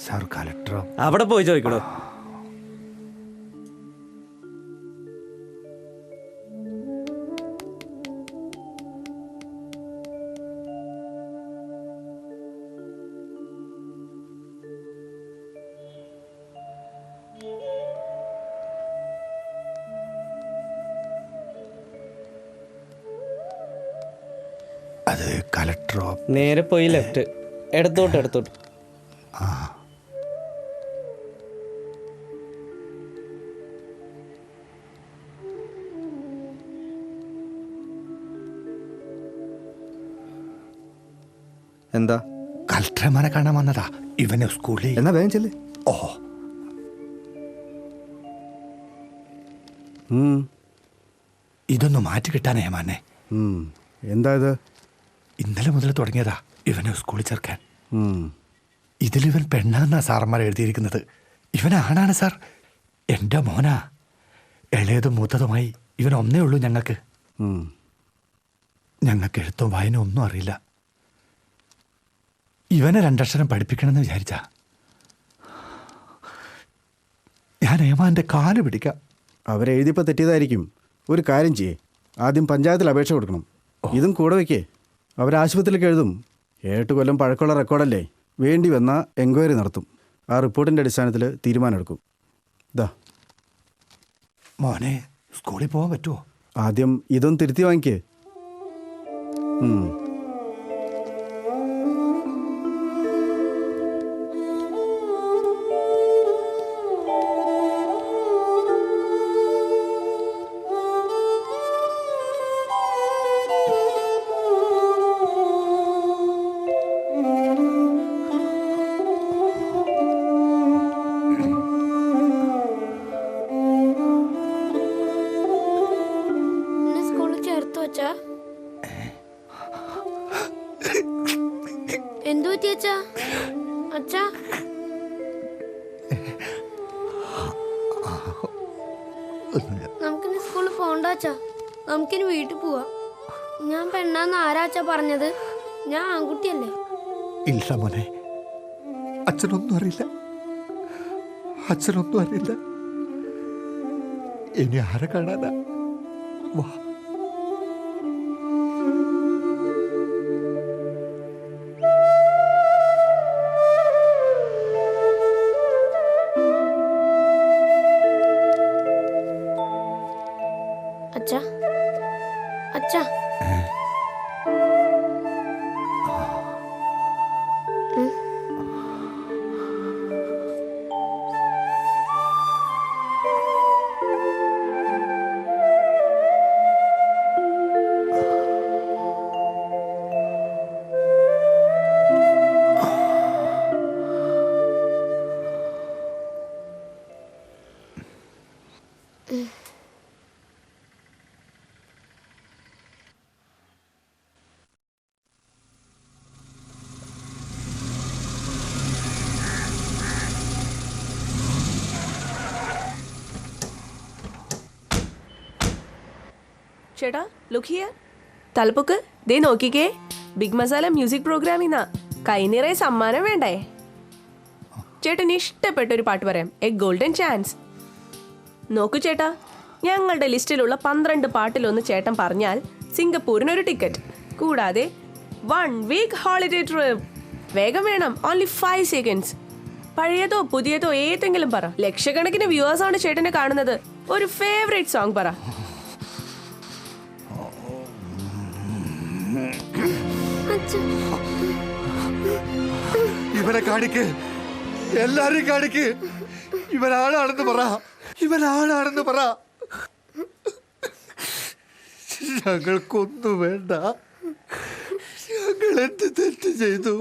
Sir കലക്ടറോ? അവിടെ പോയി ചോദിക്കണോ? അത് കലക്ടറോ? നേരെ പോയി ലെഫ്റ്റ്, എടുത്തോട്ട്. ആ, എന്താ? കലക്ടർമാരെ കാണാൻ വന്നതാ. ഇവന് സ്കൂളിൽ. എന്നാ വേഗം ചെല്ല്. ഓ, ഇതൊന്ന് മാറ്റി കിട്ടാനേ മാനെ. എന്താ ഇത്? ഇന്നലെ മുതൽ തുടങ്ങിയതാ ഇവനെ സ്കൂളിൽ ചേർക്കാൻ. ഇതിലിവൻ പെണ്ണാന്നാ സാറന്മാർ എഴുതിയിരിക്കുന്നത്. ഇവനാണാണ് സാർ. എൻ്റെ മോനാ. ഇളയതും മൂത്തതുമായി ഇവൻ ഒന്നേ ഉള്ളൂ ഞങ്ങൾക്ക്. ഞങ്ങൾക്ക് എഴുത്തും വായന ഒന്നും അറിയില്ല. ഇവനെ 2 അക്ഷരം പഠിപ്പിക്കണമെന്ന് വിചാരിച്ചാ. ഞാൻ ഏമാൻ്റെ കാല് പിടിക്കാം. അവരെഴുതിയപ്പോൾ തെറ്റിയതായിരിക്കും. ഒരു കാര്യം ചെയ്യേ, ആദ്യം പഞ്ചായത്തിൽ അപേക്ഷ കൊടുക്കണം. ഇതും കൂടെ വയ്ക്കേ. അവരാശുപത്രിയിലേക്ക് എഴുതും. 7 കൊല്ലം പഴക്കമുള്ള റെക്കോർഡല്ലേ. വേണ്ടി വന്നാൽ എൻക്വയറി നടത്തും. ആ റിപ്പോർട്ടിൻ്റെ അടിസ്ഥാനത്തിൽ തീരുമാനമെടുക്കും. ഇതാ മോനെ, സ്കൂളിൽ പോകാൻ പറ്റുമോ? ആദ്യം ഇതൊന്ന് തിരുത്തി വാങ്ങിക്കേ. എന്തു പറ്റി അച്ഛാ? അച്ഛാ, നമുക്കിനി സ്കൂളിൽ പോണ്ട അച്ഛാ. നമുക്കിനി വീട്ടിൽ പോവാ. ഞാൻ പെണ്ണാന്ന് ആരാച്ചാ പറഞ്ഞത്? ഞാൻ ആൺകുട്ടിയല്ലേ? ഇല്ല മോനെ, അച്ഛനൊന്നും അറിയില്ല. അച്ഛനൊന്നും അറിയില്ല. ഇനി ആരെ കാണാനാ? വാ. അച്ഛാ, അച്ഛാ, ചേട്ടാ, ലുക്ക് ഹിയർ. തലപ്പൊക്ക് ദേ നോക്കിക്കേ. ബിഗ് മസാല മ്യൂസിക് പ്രോഗ്രാമിന്നാ. കൈ നിറയെ സമ്മാനം വേണ്ടേ? ചേട്ടന് ഇഷ്ടപ്പെട്ട ഒരു പാട്ട് പറയാം. A golden chance. നോക്കൂ ചേട്ടാ, ഞങ്ങളുടെ ലിസ്റ്റിലുള്ള 12 പാട്ടിലൊന്ന് ചേട്ടൻ പറഞ്ഞാൽ സിംഗപ്പൂരിനൊരു ടിക്കറ്റ്, കൂടാതെ 1 വീക്ക് ഹോളിഡേ ട്രിപ്പ്. വേഗം വേണം, ഓൺലി 5 സെക്കൻഡ്സ്. പഴയതോ പുതിയതോ ഏതെങ്കിലും പറ. ലക്ഷക്കണക്കിന് വ്യൂവേഴ്സാണ് ചേട്ടനെ കാണുന്നത്. ഒരു ഫേവറേറ്റ് സോങ് പറ. ഇവനെ കാണിക്ക്, എല്ലാരെയും കാണിക്ക്. ഇവനാണാണെന്ന് പറ, ഇവനാണാണെന്ന് പറ. ഞങ്ങൾക്കൊന്നും വേണ്ട. ഞങ്ങൾ എന്ത് തെറ്റ് ചെയ്തു?